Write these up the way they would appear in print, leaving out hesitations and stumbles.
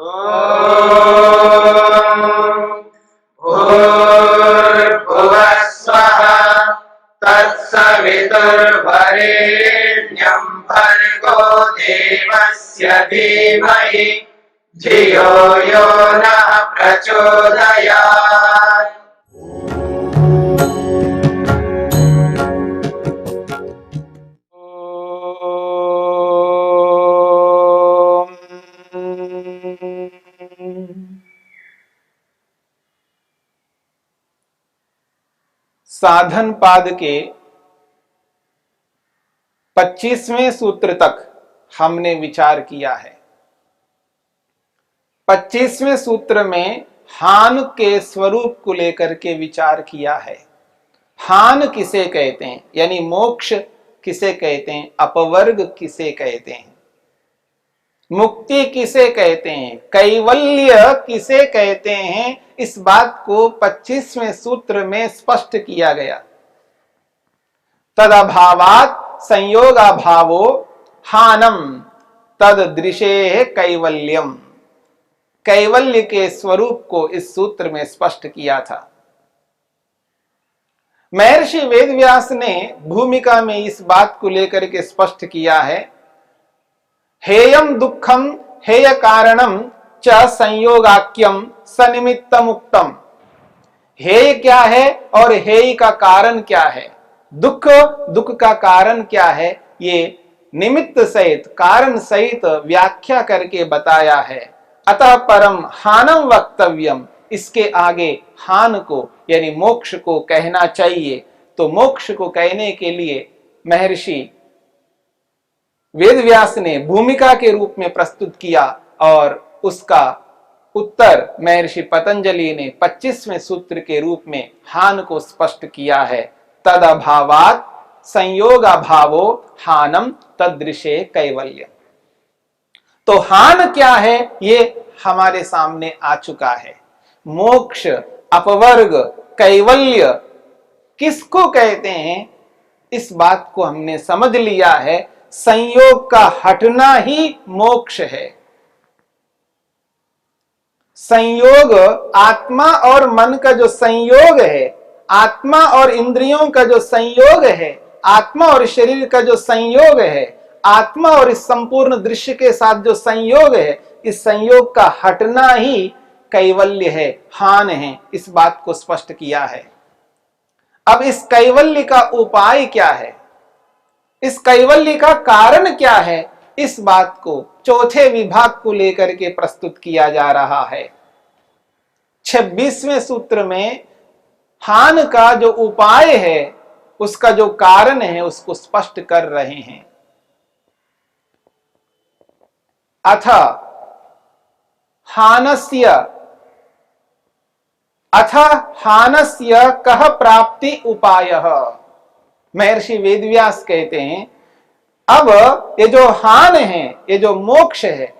भूर्भुवः स्वः तत्सवितुर्वरेण्यं भर्गो देवस्य धीमहि धियो यो नः प्रचोदयात्। साधन पाद के 25वें सूत्र तक हमने विचार किया है। 25वें सूत्र में हान के स्वरूप को लेकर के विचार किया है। हान किसे कहते हैं, यानी मोक्ष किसे कहते हैं, अपवर्ग किसे कहते हैं, मुक्ति किसे कहते हैं, कैवल्य किसे कहते हैं, इस बात को 25वें सूत्र में स्पष्ट किया गया। तदभावात् संयोगाभावो हानम तददृशे कैवल्यम। कैवल्य के स्वरूप को इस सूत्र में स्पष्ट किया था। महर्षि वेदव्यास ने भूमिका में इस बात को लेकर के स्पष्ट किया है। हेयम दुखम हेय कारणम च संयोगाख्यम सनिमित्तम उक्तम। हेय क्या है और हेय का कारण क्या है, दुख दुख का कारण क्या है, ये निमित्त सहित कारण सहित व्याख्या करके बताया है। अतः परम हानम वक्तव्यम, इसके आगे हान को यानी मोक्ष को कहना चाहिए। तो मोक्ष को कहने के लिए महर्षि वेदव्यास ने भूमिका के रूप में प्रस्तुत किया और उसका उत्तर महर्षि पतंजलि ने 25वें सूत्र के रूप में हान को स्पष्ट किया है। तद अभावात् संयोगाभावो हानम तदृशे कैवल्य। तो हान क्या है ये हमारे सामने आ चुका है। मोक्ष, अपवर्ग, कैवल्य किसको कहते हैं, इस बात को हमने समझ लिया है। संयोग का हटना ही मोक्ष है। संयोग आत्मा और मन का जो संयोग है, आत्मा और इंद्रियों का जो संयोग है, आत्मा और शरीर का जो संयोग है, आत्मा और इस संपूर्ण दृश्य के साथ जो संयोग है, इस संयोग का हटना ही कैवल्य है, हान है। इस बात को स्पष्ट किया है। अब इस कैवल्य का उपाय क्या है, इस कैवल्य का कारण क्या है, इस बात को चौथे विभाग को लेकर के प्रस्तुत किया जा रहा है। 26वें सूत्र में हान का जो उपाय है, उसका जो कारण है, उसको स्पष्ट कर रहे हैं। अथ हानस्य कः प्राप्ति उपायः। महर्षि वेदव्यास कहते हैं अब ये जो हान है, ये जो मोक्ष है,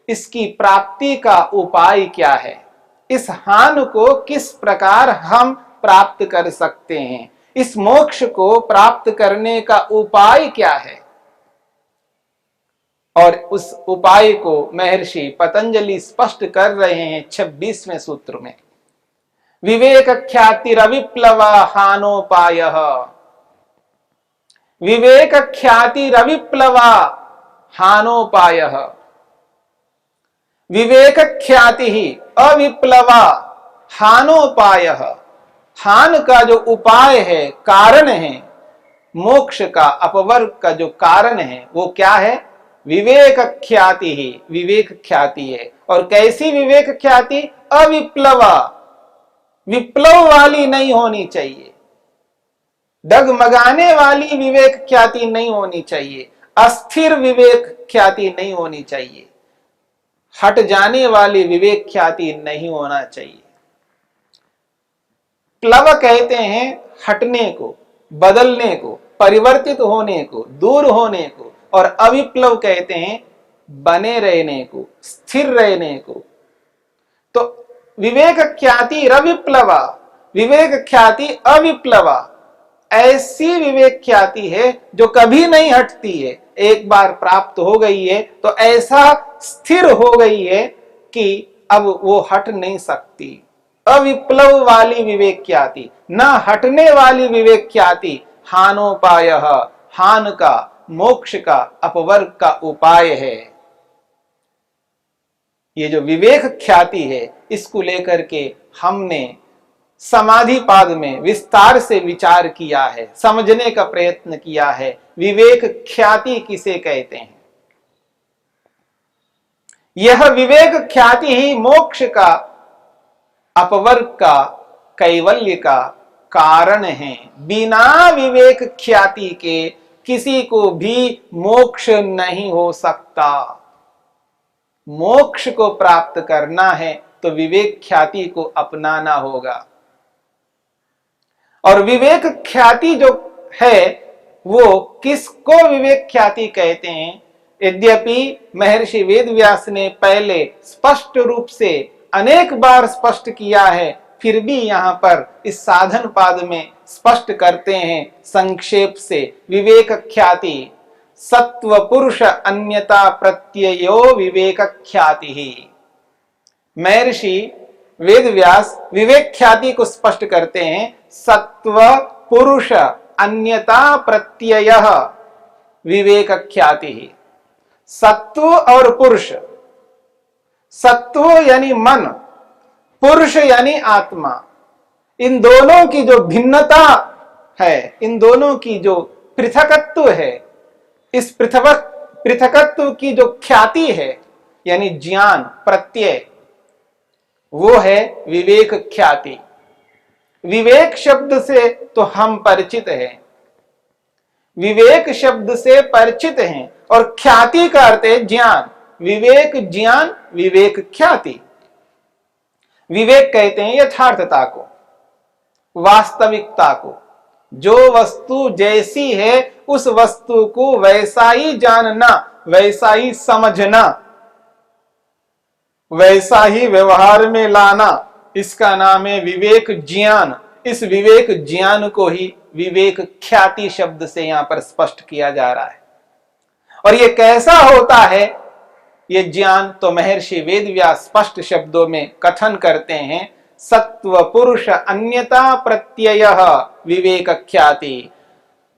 इसकी प्राप्ति का उपाय क्या है, इस हान को किस प्रकार हम प्राप्त कर सकते हैं, इस मोक्ष को प्राप्त करने का उपाय क्या है। और उस उपाय को महर्षि पतंजलि स्पष्ट कर रहे हैं 26वें सूत्र में। विवेक ख्यातिरविप्लव हानोपायः। विवेक ख्यातिरविप्लव हानोपायः। विवेक ख्याति ही अविप्लव हानोपायः। हान का जो उपाय है, कारण है, मोक्ष का, अपवर्ग का जो कारण है, वो क्या है, विवेक ख्याति ही, विवेक ख्याति है। और कैसी विवेक ख्याति, अविप्लव, विप्लव वाली नहीं होनी चाहिए, डगमगाने वाली विवेक ख्याति नहीं होनी चाहिए, अस्थिर विवेक ख्याति नहीं होनी चाहिए, हट जाने वाली विवेक ख्याति नहीं होना चाहिए। प्लव कहते हैं हटने को, बदलने को, परिवर्तित होने को, दूर होने को, और अविप्लव कहते हैं बने रहने को, स्थिर रहने को। तो विवेक ख्याति रविप्लवा, विवेक ख्याति अविप्लवा, ऐसी विवेक ख्याति है जो कभी नहीं हटती है। एक बार प्राप्त हो गई है तो ऐसा स्थिर हो गई है कि अब वो हट नहीं सकती। अविप्लव वाली विवेक ख्याति, न हटने वाली विवेक ख्याति, हानोपाय, हान का, मोक्ष का, अपवर्ग का उपाय है। ये जो विवेक ख्याति है, इसको लेकर के हमने समाधि पाद में विस्तार से विचार किया है, समझने का प्रयत्न किया है। विवेक ख्याति किसे कहते हैं? यह विवेक ख्याति ही मोक्ष का, अपवर्ग का, कैवल्य का कारण है। बिना विवेक ख्याति के किसी को भी मोक्ष नहीं हो सकता। मोक्ष को प्राप्त करना है तो विवेक ख्याति को अपनाना होगा। और विवेक ख्याति जो है वो किसको विवेक ख्याति कहते हैं? यद्यपि महर्षि वेदव्यास ने पहले स्पष्ट रूप से अनेक बार स्पष्ट किया है, फिर भी यहां पर इस साधन पाद में स्पष्ट करते हैं संक्षेप से। विवेक ख्याति सत्व पुरुष अन्यता प्रत्ययो विवेक ख्याति ही। महर्षि वेदव्यास विवेक ख्याति को स्पष्ट करते हैं, सत्व पुरुष अन्यता प्रत्यय विवेक ख्याति ही। सत्व और पुरुष, सत्व यानी मन, पुरुष यानी आत्मा, इन दोनों की जो भिन्नता है, इन दोनों की जो पृथकत्व है, इस पृथकत्व की जो ख्याति है यानी ज्ञान प्रत्यय, वो है विवेक ख्याति। विवेक शब्द से तो हम परिचित हैं, विवेक शब्द से परिचित हैं, और ख्याति का अर्थ है ज्ञान। विवेक ज्ञान, विवेक ख्याति। विवेक कहते हैं यथार्थता को, वास्तविकता को। जो वस्तु जैसी है उस वस्तु को वैसा ही जानना, वैसा ही समझना, वैसा ही व्यवहार में लाना, इसका नाम है विवेक ज्ञान। इस विवेक ज्ञान को ही विवेक ख्याति शब्द से यहां पर स्पष्ट किया जा रहा है। और ये कैसा होता है ये ज्ञान? तो महर्षि वेदव्यास स्पष्ट शब्दों में कथन करते हैं, सत्व पुरुष अन्यता प्रत्यय विवेक ख्याति।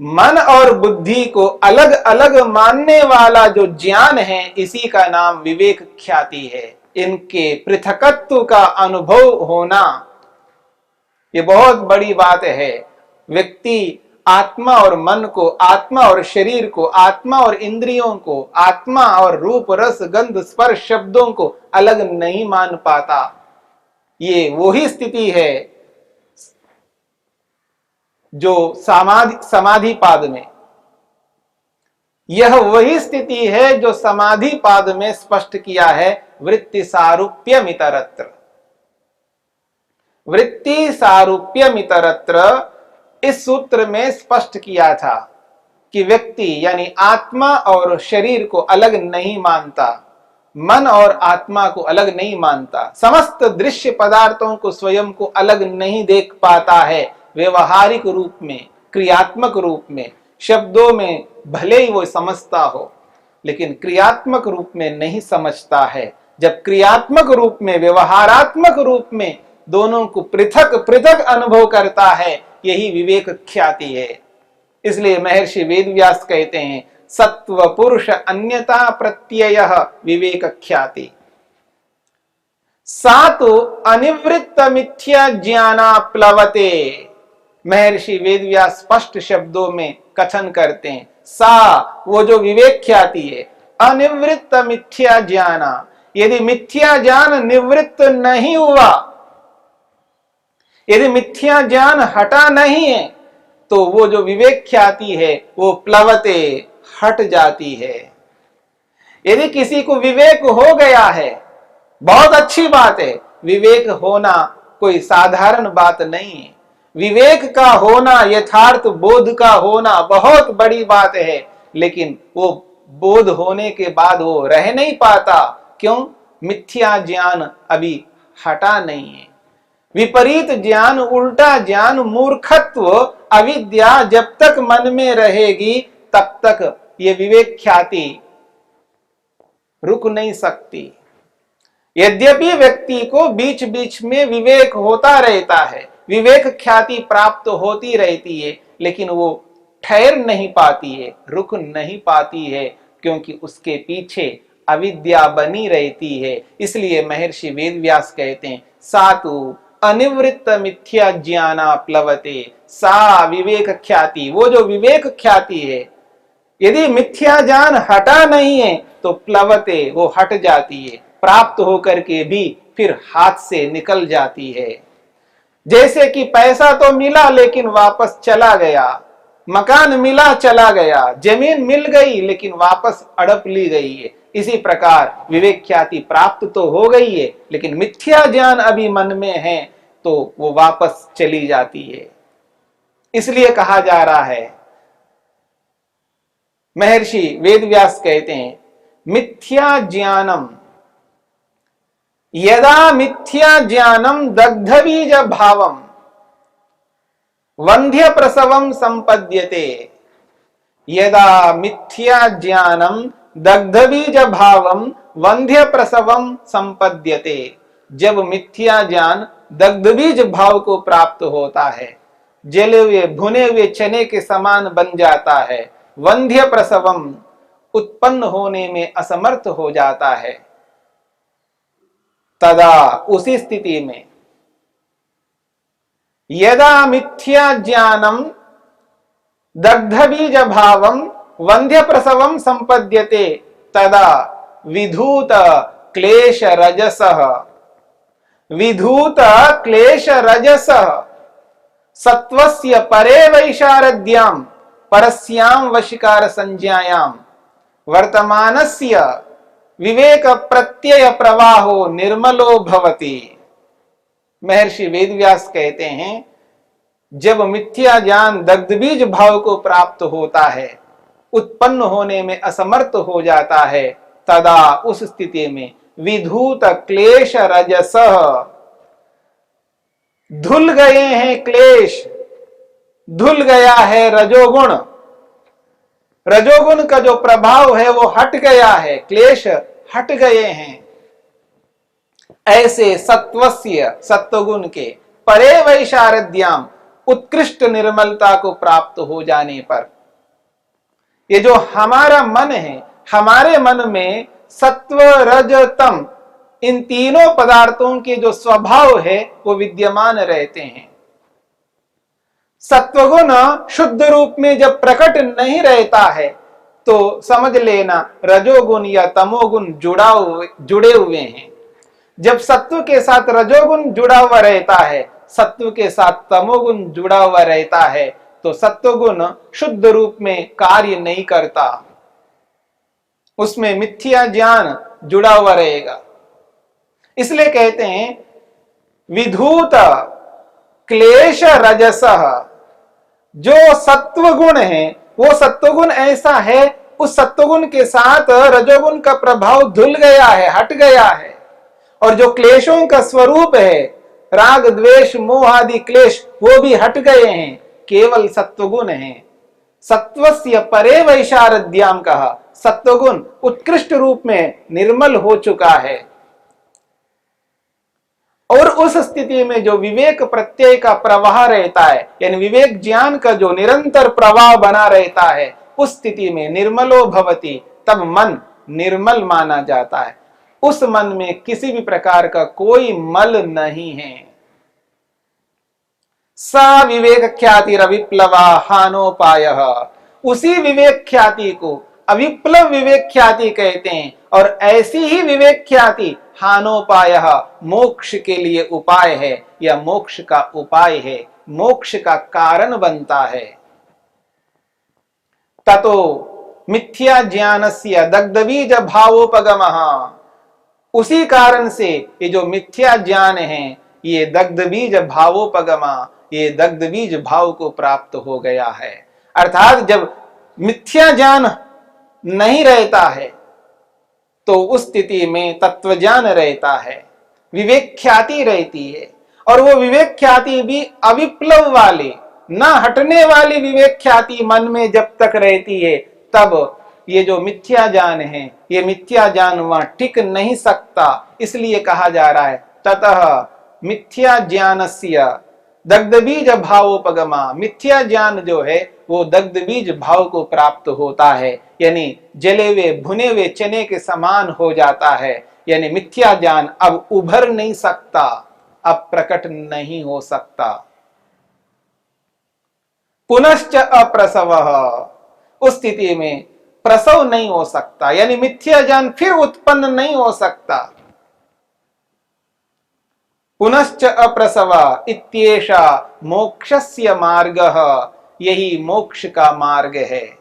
मन और बुद्धि को अलग अलग मानने वाला जो ज्ञान है, इसी का नाम विवेक ख्याति है। इनके पृथकत्व का अनुभव होना, ये बहुत बड़ी बात है। व्यक्ति आत्मा और मन को, आत्मा और शरीर को, आत्मा और इंद्रियों को, आत्मा और रूप रस गंध स्पर्श शब्दों को अलग नहीं मान पाता। ये वही स्थिति है जो समाधि पाद में, यह वही स्थिति है जो समाधि पाद में स्पष्ट किया है, वृत्ति सारूप्यमितरत्र। वृत्ति सारूप्यमितरत्र इस सूत्र में स्पष्ट किया था कि व्यक्ति यानी आत्मा और शरीर को अलग नहीं मानता, मन और आत्मा को अलग नहीं मानता, समस्त दृश्य पदार्थों को स्वयं को अलग नहीं देख पाता है। व्यवहारिक रूप में, क्रियात्मक रूप में, शब्दों में भले ही वो समझता हो, लेकिन क्रियात्मक रूप में नहीं समझता है। जब क्रियात्मक रूप में, व्यवहारात्मक रूप में दोनों को पृथक पृथक अनुभव करता है, यही विवेक ख्याति है। इसलिए महर्षि वेदव्यास कहते हैं, सत्व पुरुष अन्यता प्रत्यय विवेक ख्याति। सातु अनिवृत्त मिथ्या ज्ञाना प्लवते। महर्षि वेदव्यास स्पष्ट शब्दों में कथन करते हैं, सा वो जो विवेक ख्याति है, अनिवृत्त मिथ्या ज्ञाना। यदि मिथ्या ज्ञान निवृत्त नहीं हुआ, यदि मिथ्या ज्ञान हटा नहीं है, तो वो जो विवेक ख्याति है वो प्लवते, हट जाती है। यदि किसी को विवेक हो गया है, बहुत अच्छी बात है। विवेक होना कोई साधारण बात नहीं है। विवेक का होना, यथार्थ बोध का होना बहुत बड़ी बात है, लेकिन वो बोध होने के बाद वो रह नहीं पाता। क्यों? मिथ्या ज्ञान अभी हटा नहीं है। विपरीत ज्ञान, उल्टा ज्ञान, मूर्खत्व, अविद्या जब तक मन में रहेगी तब तक ये विवेक ख्याति रुक नहीं सकती। यद्यपि व्यक्ति को बीच बीच में विवेक होता रहता है, विवेक ख्याति प्राप्त होती रहती है, लेकिन वो ठहर नहीं पाती है, रुक नहीं पाती है, क्योंकि उसके पीछे अविद्या बनी रहती है। इसलिए महर्षि वेदव्यास कहते हैं, सातु अनिवृत्त मिथ्या ज्ञाना प्लवते, सा विवेक ख्याति, वो जो विवेक ख्याति है, यदि मिथ्या ज्ञान हटा नहीं है तो प्लवते, वो हट जाती है, प्राप्त होकर के भी फिर हाथ से निकल जाती है। जैसे कि पैसा तो मिला लेकिन वापस चला गया, मकान मिला चला गया, जमीन मिल गई लेकिन वापस अड़प ली गई है। इसी प्रकार विवेक ख्याति प्राप्त तो हो गई है, लेकिन मिथ्या ज्ञान अभी मन में है तो वो वापस चली जाती है। इसलिए कहा जा रहा है, महर्षि वेदव्यास कहते हैं, मिथ्या ज्ञानम यदा मिथ्या ज्ञानम दग्धबीज भावम वंध्य प्रसवम संपद्यते, यदा मिथ्या ज्ञानम दग्धबीज भावम वंध्य प्रसवम संपद्यते, जब मिथ्या ज्ञान दग्धबीज भाव को प्राप्त होता है, जले हुए भुने हुए चने के समान बन जाता है, वंध्य प्रसवम उत्पन्न होने में असमर्थ हो जाता है, तदा उसी स्थिति में यदा मिथ्या ज्ञानम दग्धबीज भावम वंध्य प्रसवम संपद्यते, तदा विधूत क्लेश रजसः, विधूत क्लेश रजसः सत्वस्य परे वैशारद्याम परस्याम वशिकार संज्ञायाम वर्तमानस्य विवेक प्रत्यय प्रवाहो निर्मलो भवति। महर्षि वेदव्यास कहते हैं, जब मिथ्या ज्ञान दग्धबीज भाव को प्राप्त होता है, उत्पन्न होने में असमर्थ हो जाता है, तदा उस स्थिति में विधूत क्लेश रजसः, धुल गए हैं क्लेश, धुल गया है रजोगुण, रजोगुण का जो प्रभाव है वो हट गया है, क्लेश हट गए हैं। ऐसे सत्वस्य, सत्वगुण के परे वैशारद्याम, उत्कृष्ट निर्मलता को प्राप्त हो जाने पर, ये जो हमारा मन है, हमारे मन में सत्व रज तम, इन तीनों पदार्थों के जो स्वभाव है वो विद्यमान रहते हैं। सत्वगुण शुद्ध रूप में जब प्रकट नहीं रहता है तो समझ लेना रजोगुण या तमोगुण जुड़े हुए हैं। जब सत्व के साथ रजोगुण जुड़ा हुआ रहता है, सत्व के साथ तमोगुण जुड़ा हुआ रहता है, तो सत्वगुण शुद्ध रूप में कार्य नहीं करता, उसमें मिथ्या ज्ञान जुड़ा हुआ रहेगा। इसलिए कहते हैं विधूत क्लेश रजसः, जो सत्वगुण है वो सत्वगुण ऐसा है, उस सत्वगुण के साथ रजोगुण का प्रभाव धुल गया है, हट गया है। और जो क्लेशों का स्वरूप है, राग द्वेष मोह आदि क्लेश, वो भी हट गए हैं, केवल सत्वगुण है। सत्वस्य परे वैशारद्याम कहा, सत्वगुण उत्कृष्ट रूप में निर्मल हो चुका है। और उस स्थिति में जो विवेक प्रत्यय का प्रवाह रहता है, यानी विवेक ज्ञान का जो निरंतर प्रवाह बना रहता है, उस स्थिति में निर्मलो भवति, तब मन निर्मल माना जाता है। उस मन में किसी भी प्रकार का कोई मल नहीं है। सा विवेक ख्याति अविप्लवा हानोपायः, उसी विवेक ख्याति को अविप्लव विवेक ख्याति कहते हैं। और ऐसी ही विवेक ख्याति हानोपायः, मोक्ष के लिए उपाय है, या मोक्ष का उपाय है, मोक्ष का कारण बनता है। ततो मिथ्या ज्ञानस्य दग्धबीज भावोपगमः, उसी कारण से ये जो मिथ्या ज्ञान है, ये दग्धबीज भावोपगमा, ये दग्धबीज भाव को प्राप्त हो गया है। अर्थात जब मिथ्या ज्ञान नहीं रहता है तो उस स्थिति में तत्व ज्ञान रहता है, विवेक ख्याति रहती है। और वो विवेक ख्याति भी अविप्लव वाली, न हटने वाली विवेक ख्याति मन में जब तक रहती है, तब ये जो मिथ्या ज्ञान है, ये मिथ्या ज्ञान वहां टिक नहीं सकता। इसलिए कहा जा रहा है ततः मिथ्या ज्ञानस्य दग्ध बीज भावोपगमा। मिथ्या ज्ञान जो है वो दग्ध बीज भाव को प्राप्त होता है, यानी जले हुए भुने हुए चने के समान हो जाता है। यानी मिथ्या ज्ञान अब उभर नहीं सकता, अब प्रकट नहीं हो सकता। पुनश्च अप्रसवः, उस स्थिति में प्रसव नहीं हो सकता, यानी मिथ्या ज्ञान फिर उत्पन्न नहीं हो सकता। पुनश्च अप्रसव इत्येषा मोक्षस्य मार्गः, यही मोक्ष का मार्ग है।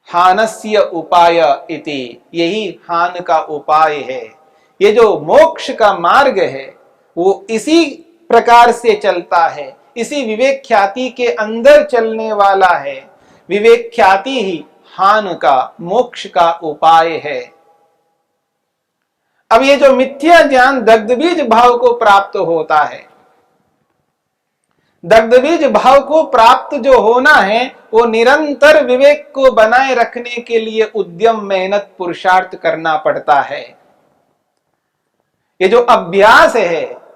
हानस्य उपाय इति, यही हान का उपाय है। ये जो मोक्ष का मार्ग है वो इसी प्रकार से चलता है, इसी विवेक ख्याति के अंदर चलने वाला है। विवेक ख्याति ही हान का, मोक्ष का उपाय है। अब ये जो मिथ्या ज्ञान दग्ध बीज भाव को प्राप्त होता है, दग्ध बीज भाव को प्राप्त जो होना है वो निरंतर विवेक को बनाए रखने के लिए उद्यम, मेहनत, पुरुषार्थ करना पड़ता है। ये जो अभ्यास है,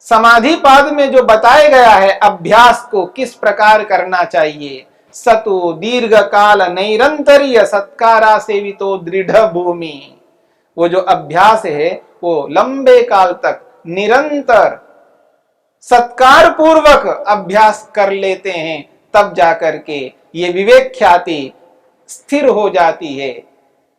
समाधि पाद में जो बताया गया है अभ्यास को किस प्रकार करना चाहिए, सतु दीर्घ काल नैरंतर्य सत्कारा सेवितो दृढ़ भूमि। वो जो अभ्यास है वो लंबे काल तक निरंतर सत्कार पूर्वक अभ्यास कर लेते हैं, तब जाकर के ये विवेक ख्याति स्थिर हो जाती है,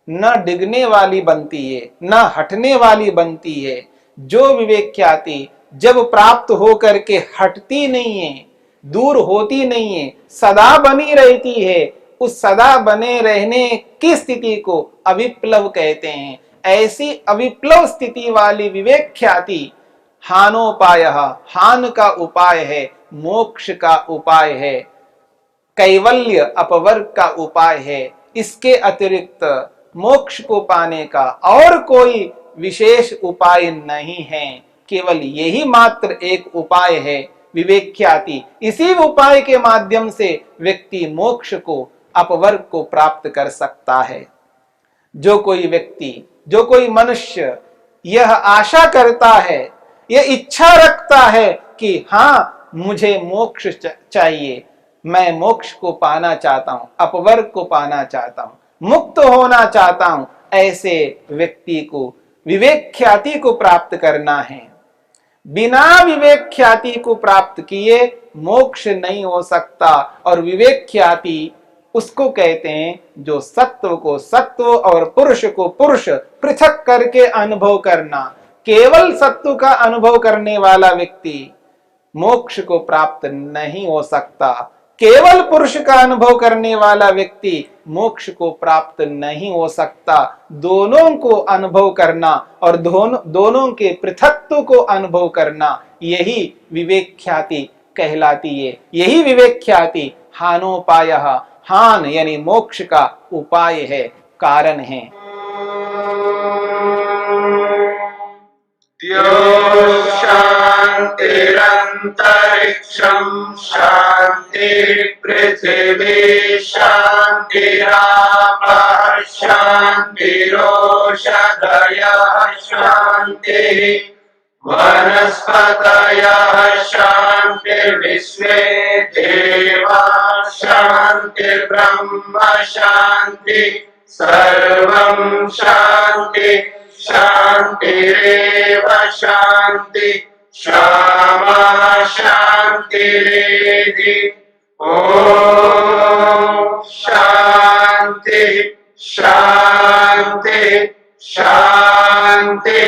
न डिगने वाली बनती है, न हटने वाली बनती है। जो विवेक ख्याति जब प्राप्त हो करके हटती नहीं है, दूर होती नहीं है, सदा बनी रहती है, उस सदा बने रहने की स्थिति को अविप्लव कहते हैं। ऐसी अविप्लव स्थिति वाली विवेक ख्याति हानोपाय, हान का उपाय है, मोक्ष का उपाय है, कैवल्य अपवर्ग का उपाय है। इसके अतिरिक्त मोक्ष को पाने का और कोई विशेष उपाय नहीं है, केवल यही मात्र एक उपाय है, विवेक ख्याति। इसी उपाय के माध्यम से व्यक्ति मोक्ष को, अपवर्ग को प्राप्त कर सकता है। जो कोई व्यक्ति, जो कोई मनुष्य यह आशा करता है, यह इच्छा रखता है कि हाँ मुझे मोक्ष चाहिए, मैं मोक्ष को पाना चाहता हूं, अपवर्ग को पाना चाहता हूं, मुक्त होना चाहता हूं, ऐसे व्यक्ति को विवेक ख्याति को प्राप्त करना है। बिना विवेक ख्याति को प्राप्त किए मोक्ष नहीं हो सकता। और विवेक ख्याति उसको कहते हैं जो सत्व को सत्व और पुरुष को पुरुष पृथक करके अनुभव करना। केवल सत्व का अनुभव करने वाला व्यक्ति मोक्ष को प्राप्त नहीं हो सकता। केवल पुरुष का अनुभव करने वाला व्यक्ति मोक्ष को प्राप्त नहीं हो सकता। दोनों को अनुभव करना और दोनों के पृथकत्व को अनुभव करना, यही विवेक ख्याति कहलाती है। यही विवेक ख्याति हानोपाय, हान यानी मोक्ष का उपाय है, कारण है। शांतिरंतरिक्षं शांति पृथिवी शांतिरापः शांतिरोषधयः शांतिः वनस्पतयः शांतिर्विश्वे देवाः शांतिर्ब्रह्म शांति सर्वं शांति शांतिरेव शांति क्षमा शांतिरेधि। ओम शांति शांति शांति।